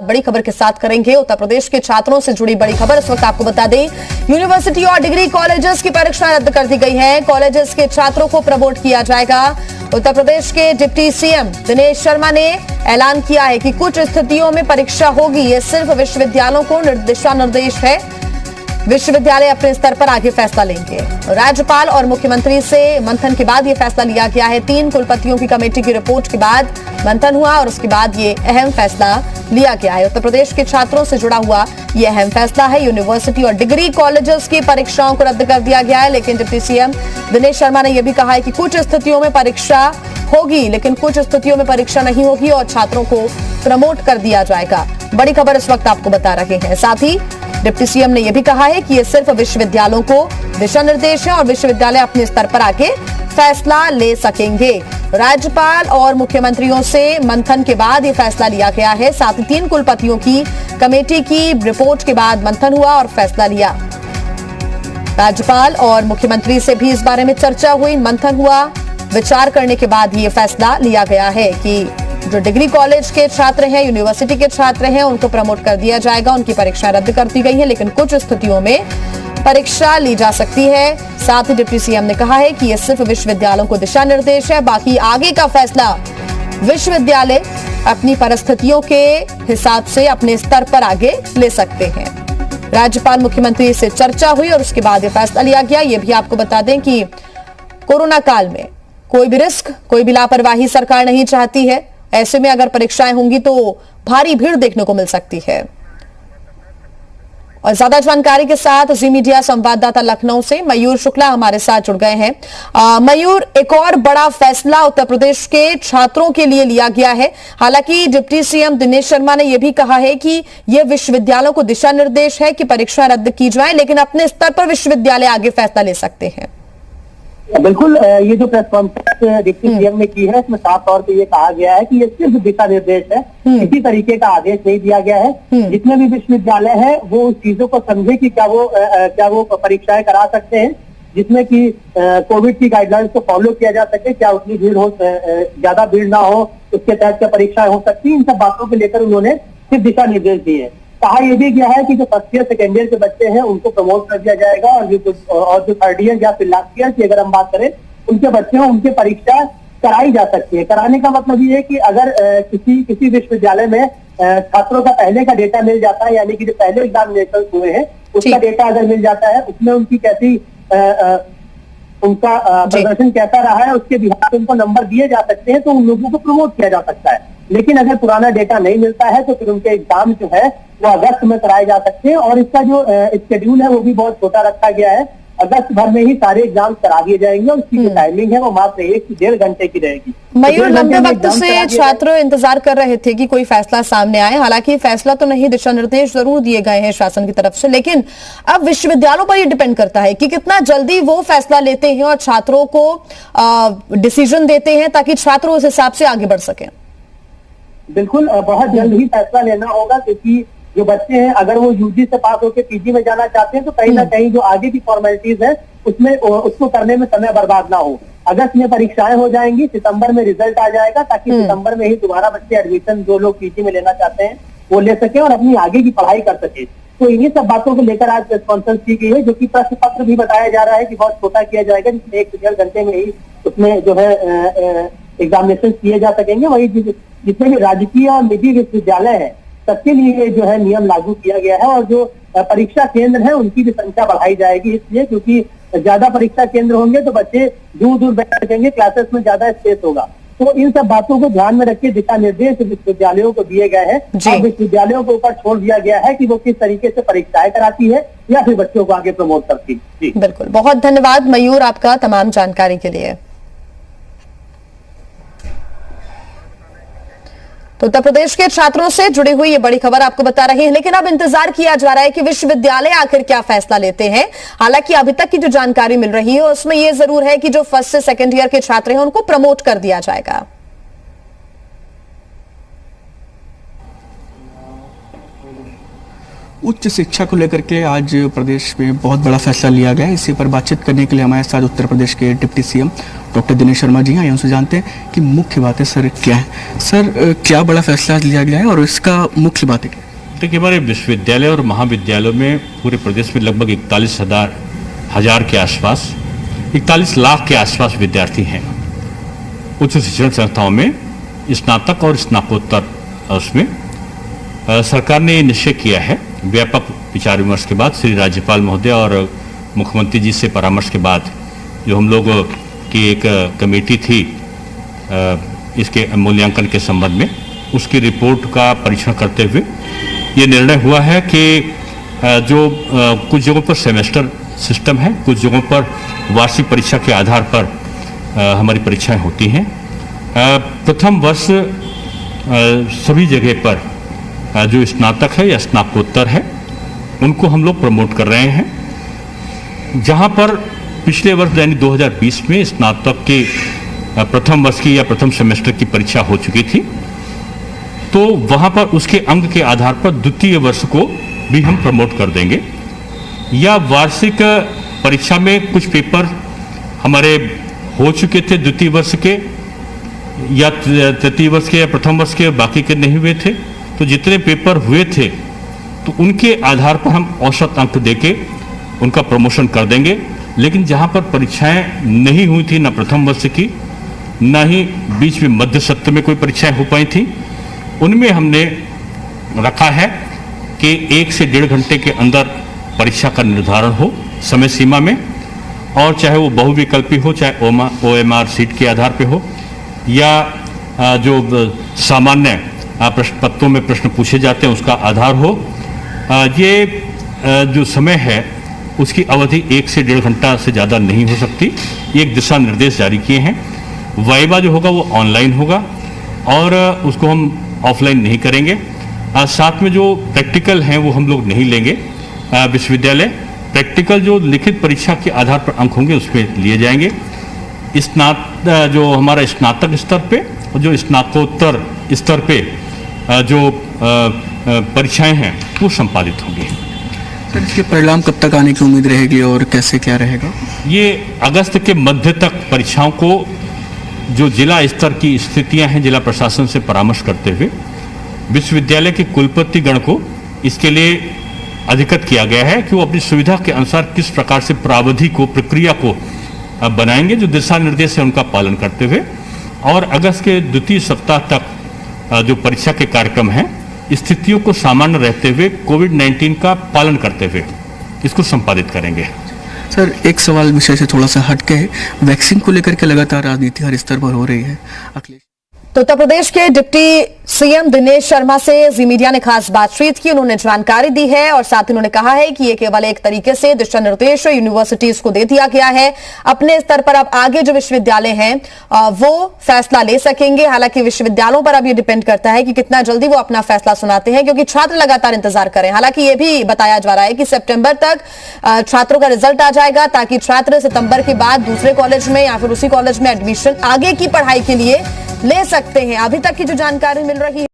बड़ी खबर के साथ करेंगे उत्तर प्रदेश के छात्रों से जुड़ी बड़ी खबर। इस वक्त आपको बता दें, यूनिवर्सिटी और डिग्री कॉलेजेस की परीक्षाएं रद्द कर दी गई हैं। कॉलेजेस के छात्रों को प्रमोट किया जाएगा। उत्तर प्रदेश के डिप्टी सीएम दिनेश शर्मा ने ऐलान किया है कि कुछ स्थितियों में परीक्षा होगी। ये सिर्फ विश्वविद्यालयों को दिशा निर्देश है। विश्वविद्यालय अपने स्तर पर आगे फैसला लेंगे। राज्यपाल और मुख्यमंत्री से मंथन के बाद यह फैसला लिया गया है। 3 कुलपतियों की कमेटी की रिपोर्ट के बाद मंथन हुआ और उसके बाद ये अहम फैसला लिया गया है। उत्तर प्रदेश के छात्रों से जुड़ा हुआ यह अहम फैसला है। यूनिवर्सिटी और डिग्री कॉलेजेस की परीक्षाओं को रद्द कर दिया गया है, लेकिन डिप्टी सीएम दिनेश शर्मा ने यह भी कहा है कि कुछ स्थितियों में परीक्षा होगी, लेकिन कुछ स्थितियों में परीक्षा नहीं होगी और छात्रों को प्रमोट कर दिया जाएगा। बड़ी खबर इस वक्त आपको बता रहे हैं। साथ ही डिप्टी सीएम ने यह भी कहा है कि यह सिर्फ विश्वविद्यालयों को दिशा निर्देश है और विश्वविद्यालय अपने स्तर पर आके फैसला ले सकेंगे। राज्यपाल और मुख्यमंत्रियों से मंथन के बाद यह फैसला लिया गया है। साथ ही 3 कुलपतियों की कमेटी की रिपोर्ट के बाद मंथन हुआ और फैसला लिया। राज्यपाल और मुख्यमंत्री से भी इस बारे में चर्चा हुई, मंथन हुआ, विचार करने के बाद ये फैसला लिया गया है कि जो डिग्री कॉलेज के छात्र हैं, यूनिवर्सिटी के छात्र हैं, उनको प्रमोट कर दिया जाएगा। उनकी परीक्षा रद्द कर दी गई है, लेकिन कुछ स्थितियों में परीक्षा ली जा सकती है। साथ ही डिप्टी सीएम ने कहा है कि यह सिर्फ विश्वविद्यालयों को दिशा निर्देश है, बाकी आगे का फैसला विश्वविद्यालय अपनी परिस्थितियों के हिसाब से अपने स्तर पर आगे ले सकते हैं। राज्यपाल मुख्यमंत्री से चर्चा हुई और उसके बाद यह फैसला लिया गया। ये भी आपको बता दें कि कोरोना काल में कोई भी रिस्क, कोई भी लापरवाही सरकार नहीं चाहती है। ऐसे में अगर परीक्षाएं होंगी तो भारी भीड़ देखने को मिल सकती है। और ज्यादा जानकारी के साथ जी मीडिया संवाददाता लखनऊ से मयूर शुक्ला हमारे साथ जुड़ गए हैं। मयूर, एक और बड़ा फैसला उत्तर प्रदेश के छात्रों के लिए लिया गया है। हालांकि डिप्टी सीएम दिनेश शर्मा ने यह भी कहा है कि यह विश्वविद्यालयों को दिशा निर्देश है कि परीक्षा रद्द की जाए, लेकिन अपने स्तर पर विश्वविद्यालय आगे फैसला ले सकते हैं। बिल्कुल, ये जो प्रेस कॉन्फ्रेंस डिप्टी सीएम ने की है, इसमें साफ तौर पे ये कहा गया है कि ये सिर्फ दिशा निर्देश है, किसी तरीके का आदेश नहीं दिया गया है। जितने भी विश्वविद्यालय है वो उस चीजों को समझे कि क्या वो परीक्षाएं करा सकते हैं, जिसमें कि कोविड की गाइडलाइंस को फॉलो किया जा सके, क्या उतनी भीड़ हो, ज्यादा भीड़ ना हो, उसके तहत क्या परीक्षाएं हो सकती है। इन सब बातों को लेकर उन्होंने सिर्फ दिशा निर्देश दिए। कहा यह भी गया है कि जो फर्स्ट ईयर सेकेंड ईयर के बच्चे हैं उनको प्रमोट कर दिया जाएगा, और जो थर्ड ईयर या फिर लास्ट ईयर की अगर हम बात करें उनके बच्चे हैं, उनकी परीक्षा कराई जा सकती है। कराने का मतलब ये है कि अगर किसी विश्वविद्यालय में छात्रों का पहले का डेटा मिल जाता है, यानी कि जो पहले एग्जामिनेशन हुए हैं उसका डेटा अगर मिल जाता है, उसमें उनकी कैसी उनका प्रदर्शन कैसा रहा है, उसके बिहार पे उनको नंबर दिए जा सकते हैं, तो उन लोगों को प्रमोट किया जा सकता है। लेकिन अगर पुराना डेटा नहीं मिलता है तो फिर उनके एग्जाम जो है वो अगस्त में कराए जा सकते हैं। और इसका जो शेड्यूल है वो भी बहुत छोटा रखा गया है। अगस्त भर में ही सारे एग्जाम करा दिए जाएंगे और इसकी जो टाइमिंग है वो मात्र 1 से 1.5 घंटे की रहेगी। मयूर, लंबे वक्त से छात्र इंतजार कर रहे थे कि कोई फैसला सामने आए। हालांकि फैसला तो नहीं, दिशा निर्देश जरूर दिए गए हैं शासन की तरफ से, लेकिन अब विश्वविद्यालयों पर ये डिपेंड करता है कि कितना जल्दी वो फैसला लेते हैं और छात्रों को डिसीजन देते हैं ताकि छात्र उस हिसाब से आगे बढ़ सके। बिल्कुल, बहुत जल्द ही फैसला लेना होगा, क्योंकि जो बच्चे हैं अगर वो यूजी से पास होकर पीजी में जाना चाहते हैं तो कहीं ना कहीं जो आगे की फॉर्मेलिटीज है उसमें उसको करने में समय बर्बाद ना हो। अगस्त में परीक्षाएं हो जाएंगी, सितंबर में रिजल्ट आ जाएगा, ताकि सितंबर में ही दोबारा बच्चे एडमिशन जो लोग पीजी में लेना चाहते हैं वो ले सके और अपनी आगे की पढ़ाई कर सके। तो इन्हीं सब बातों को लेकर आज प्रेस कॉन्फ्रेंस की गई है, जो कि प्रश्न पत्र भी बताया जा रहा है कि बहुत छोटा किया जाएगा, जिसमें 1 से 1.5 घंटे में ही उसमें जो है एग्जामिनेशन किए जा सकेंगे। वही जितने भी राजकीय और निजी विश्वविद्यालय है सबके लिए जो है नियम लागू किया गया है, और जो परीक्षा केंद्र है उनकी भी संख्या बढ़ाई जाएगी, इसलिए क्योंकि ज्यादा परीक्षा केंद्र होंगे तो बच्चे दूर दूर बैठ सकेंगे, क्लासेस में ज्यादा स्पेस होगा। तो इन सब बातों को ध्यान में रख के दिशा निर्देश विश्वविद्यालयों को दिए गए हैं और विश्वविद्यालयों के ऊपर छोड़ दिया गया है कि वो किस तरीके से परीक्षाएं कराती है या फिर बच्चों को आगे प्रमोट करती है। बिल्कुल, बहुत धन्यवाद मयूर आपका तमाम जानकारी के लिए। तो उत्तर प्रदेश के छात्रों से जुड़ी हुई ये बड़ी खबर आपको बता रहे हैं, लेकिन अब इंतजार किया जा रहा है कि विश्वविद्यालय आखिर क्या फैसला लेते हैं। हालांकि अभी तक की जो जानकारी मिल रही है उसमें यह जरूर है कि जो फर्स्ट से सेकंड ईयर के छात्र हैं उनको प्रमोट कर दिया जाएगा। उच्च शिक्षा को लेकर के आज प्रदेश में बहुत बड़ा फैसला लिया गया है। इसी पर बातचीत करने के लिए हमारे साथ उत्तर प्रदेश के deputy CM doctor Dinesh Sharma ji हैं। आइए उनसे जानते हैं कि मुख्य बातें सर क्या है। सर क्या बड़ा फैसला लिया गया है और इसका मुख्य बातें क्या? देखिए, हमारे विश्वविद्यालय और महाविद्यालयों में पूरे प्रदेश में लगभग 41,000 के आसपास 41 लाख के आसपास विद्यार्थी हैं। उच्च शिक्षण संस्थाओं में स्नातक और स्नातकोत्तर उसमें सरकार ने निश्चय किया है, व्यापक विचार विमर्श के बाद श्री राज्यपाल महोदय और मुख्यमंत्री जी से परामर्श के बाद, जो हम लोग की एक कमेटी थी इसके मूल्यांकन के संबंध में, उसकी रिपोर्ट का परीक्षण करते हुए ये निर्णय हुआ है कि जो कुछ जगहों पर सेमेस्टर सिस्टम है, कुछ जगहों पर वार्षिक परीक्षा के आधार पर हमारी परीक्षाएं होती हैं। प्रथम वर्ष सभी जगह पर जो स्नातक है या स्नातकोत्तर है उनको हम लोग प्रमोट कर रहे हैं। जहां पर पिछले वर्ष यानी 2020 में स्नातक के प्रथम वर्ष की या प्रथम सेमेस्टर की परीक्षा हो चुकी थी, तो वहां पर उसके अंक के आधार पर द्वितीय वर्ष को भी हम प्रमोट कर देंगे। या वार्षिक परीक्षा में कुछ पेपर हमारे हो चुके थे द्वितीय वर्ष के या तृतीय वर्ष के या प्रथम वर्ष के, बाकी के नहीं हुए थे, तो जितने पेपर हुए थे तो उनके आधार पर हम औसत अंक देके उनका प्रमोशन कर देंगे। लेकिन जहां पर परीक्षाएं नहीं हुई थी, ना प्रथम वर्ष की ना ही बीच में मध्य सत्र में कोई परीक्षाएं हो पाई थी, उनमें हमने रखा है कि 1 से 1.5 घंटे के अंदर परीक्षा का निर्धारण हो समय सीमा में, और चाहे वो बहुविकल्पी हो, चाहे OMR सीट के आधार पे हो या जो सामान्य प्रश्न पत्रों में प्रश्न पूछे जाते हैं उसका आधार हो। ये जो समय है उसकी अवधि 1 से 1.5 घंटा से ज़्यादा नहीं हो सकती। ये एक दिशा निर्देश जारी किए हैं। वाइवा जो होगा वो ऑनलाइन होगा और उसको हम ऑफलाइन नहीं करेंगे। साथ में जो प्रैक्टिकल हैं वो हम लोग नहीं लेंगे। विश्वविद्यालय प्रैक्टिकल जो लिखित परीक्षा के आधार पर अंक होंगे उसमें लिए जाएंगे। जो हमारा स्नातक स्तर पे और जो स्नातकोत्तर स्तर पे जो परीक्षाएं हैं वो संपादित होंगी। सर इसके परिणाम कब तक आने की उम्मीद रहेगी और कैसे क्या रहेगा? ये अगस्त के मध्य तक परीक्षाओं को जो जिला स्तर की स्थितियां हैं, जिला प्रशासन से परामर्श करते हुए विश्वविद्यालय के कुलपति गण को इसके लिए अधिकृत किया गया है कि वो अपनी सुविधा के अनुसार किस प्रकार से प्रावधि को, प्रक्रिया को बनाएंगे, जो दिशा निर्देश है उनका पालन करते हुए। और अगस्त के द्वितीय सप्ताह तक जो परीक्षा के कार्यक्रम हैं, स्थितियों को सामान्य रहते हुए कोविड-19 का पालन करते हुए इसको संपादित करेंगे। सर एक सवाल विषय से थोड़ा सा हटके है, वैक्सीन को लेकर के लगातार राजनीति हर स्तर पर हो रही है। अखिलेश तो उत्तर प्रदेश के डिप्टी सीएम दिनेश शर्मा से जी मीडिया ने खास बातचीत की। उन्होंने जानकारी दी है और साथ ही उन्होंने कहा है कि ये केवल एक तरीके से दिशा निर्देश यूनिवर्सिटीज को दे दिया गया है। अपने स्तर पर अब आगे जो विश्वविद्यालय हैं वो फैसला ले सकेंगे। हालांकि विश्वविद्यालयों पर अब ये डिपेंड करता है कि कितना जल्दी वो अपना फैसला सुनाते हैं, क्योंकि छात्र लगातार इंतजार करें। हालांकि ये भी बताया जा रहा है कि सितंबर तक छात्रों का रिजल्ट आ जाएगा, ताकि छात्र सितंबर के बाद दूसरे कॉलेज में या फिर उसी कॉलेज में एडमिशन आगे की पढ़ाई के लिए ले सकते हैं। अभी तक की जो जानकारी मिल रही है